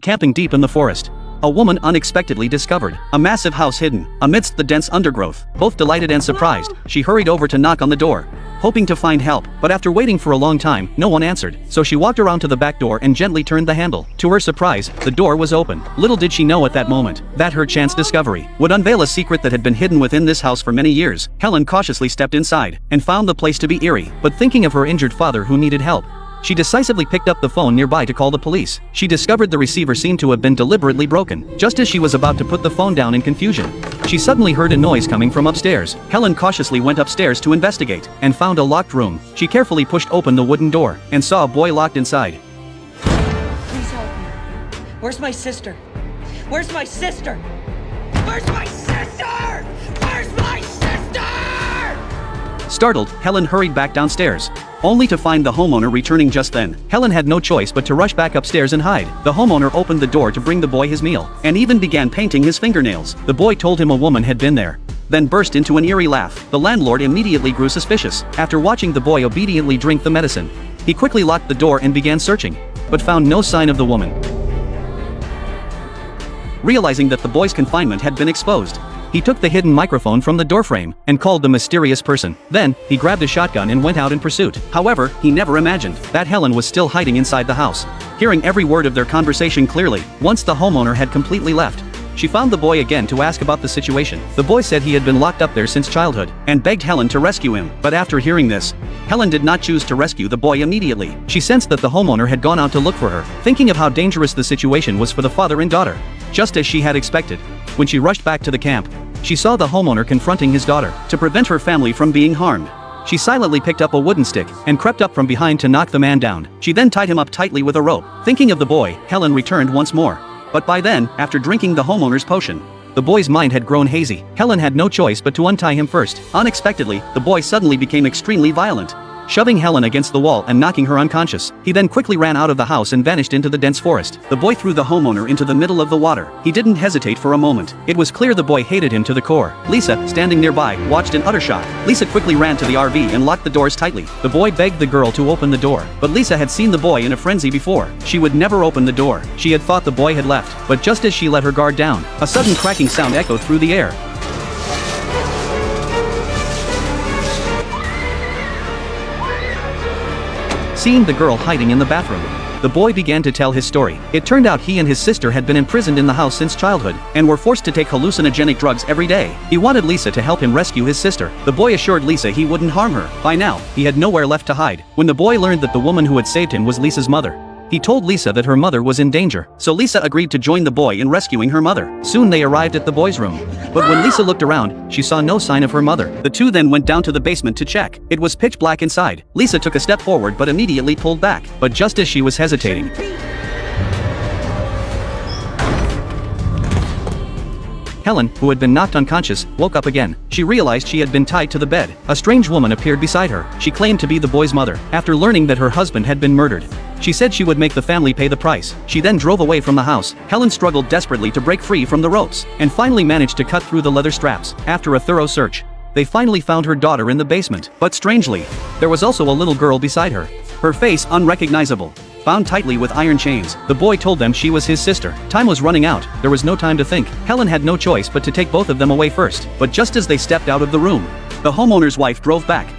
camping deep in the forest. A woman unexpectedly discovered a massive house hidden amidst the dense undergrowth. Both delighted and surprised, she hurried over to knock on the door, hoping to find help, but after waiting for a long time, no one answered. So she walked around to the back door and gently turned the handle. To her surprise, the door was open. Little did she know at that moment that her chance discovery would unveil a secret that had been hidden within this house for many years. Helen cautiously stepped inside and found the place to be eerie, but thinking of her injured father who needed help, she decisively picked up the phone nearby to call the police. She discovered the receiver seemed to have been deliberately broken. Just as she was about to put the phone down in confusion, she suddenly heard a noise coming from upstairs. Helen cautiously went upstairs to investigate and found a locked room. She carefully pushed open the wooden door and saw a boy locked inside. Please help me. Where's my sister? Where's my sister? Where's my sister? Where's my sister? Startled, Helen hurried back downstairs, only to find the homeowner returning just then. Helen had no choice but to rush back upstairs and hide. The homeowner opened the door to bring the boy his meal, and even began painting his fingernails. The boy told him a woman had been there, then burst into an eerie laugh. The landlord immediately grew suspicious. After watching the boy obediently drink the medicine, he quickly locked the door and began searching, but found no sign of the woman. Realizing that the boy's confinement had been exposed, he took the hidden microphone from the doorframe and called the mysterious person. Then, he grabbed a shotgun and went out in pursuit. However, he never imagined that Helen was still hiding inside the house, hearing every word of their conversation clearly. Once the homeowner had completely left, she found the boy again to ask about the situation. The boy said he had been locked up there since childhood and begged Helen to rescue him. But after hearing this, Helen did not choose to rescue the boy immediately. She sensed that the homeowner had gone out to look for her, thinking of how dangerous the situation was for the father and daughter. Just as she had expected, when she rushed back to the camp, she saw the homeowner confronting his daughter. To prevent her family from being harmed, she silently picked up a wooden stick and crept up from behind to knock the man down. She then tied him up tightly with a rope. Thinking of the boy, Helen returned once more. But by then, after drinking the homeowner's potion, the boy's mind had grown hazy. Helen had no choice but to untie him first. Unexpectedly, the boy suddenly became extremely violent, shoving Helen against the wall and knocking her unconscious. He then quickly ran out of the house and vanished into the dense forest. The boy threw the homeowner into the middle of the water. He didn't hesitate for a moment. It was clear the boy hated him to the core. Lisa, standing nearby, watched in utter shock. Lisa quickly ran to the RV and locked the doors tightly. The boy begged the girl to open the door, but Lisa had seen the boy in a frenzy before. She would never open the door. She had thought the boy had left, but just as she let her guard down, a sudden cracking sound echoed through the air. Seeing the girl hiding in the bathroom, the boy began to tell his story. It turned out he and his sister had been imprisoned in the house since childhood and were forced to take hallucinogenic drugs every day. He wanted Lisa to help him rescue his sister. The boy assured Lisa he wouldn't harm her. By now, he had nowhere left to hide. When the boy learned that the woman who had saved him was Lisa's mother, he told Lisa that her mother was in danger. So Lisa agreed to join the boy in rescuing her mother. Soon they arrived at the boy's room, but when Lisa looked around, she saw no sign of her mother. The two then went down to the basement to check. It was pitch black inside. Lisa took a step forward but immediately pulled back. But just as she was hesitating, Helen, who had been knocked unconscious, woke up again. She realized she had been tied to the bed. A strange woman appeared beside her. She claimed to be the boy's mother. After learning that her husband had been murdered, she said she would make the family pay the price. She then drove away from the house. Helen struggled desperately to break free from the ropes, and finally managed to cut through the leather straps. After a thorough search, they finally found her daughter in the basement. But strangely, there was also a little girl beside her. Her face unrecognizable, bound tightly with iron chains. The boy told them she was his sister. Time was running out. There was no time to think. Helen had no choice but to take both of them away first. But just as they stepped out of the room, the homeowner's wife drove back.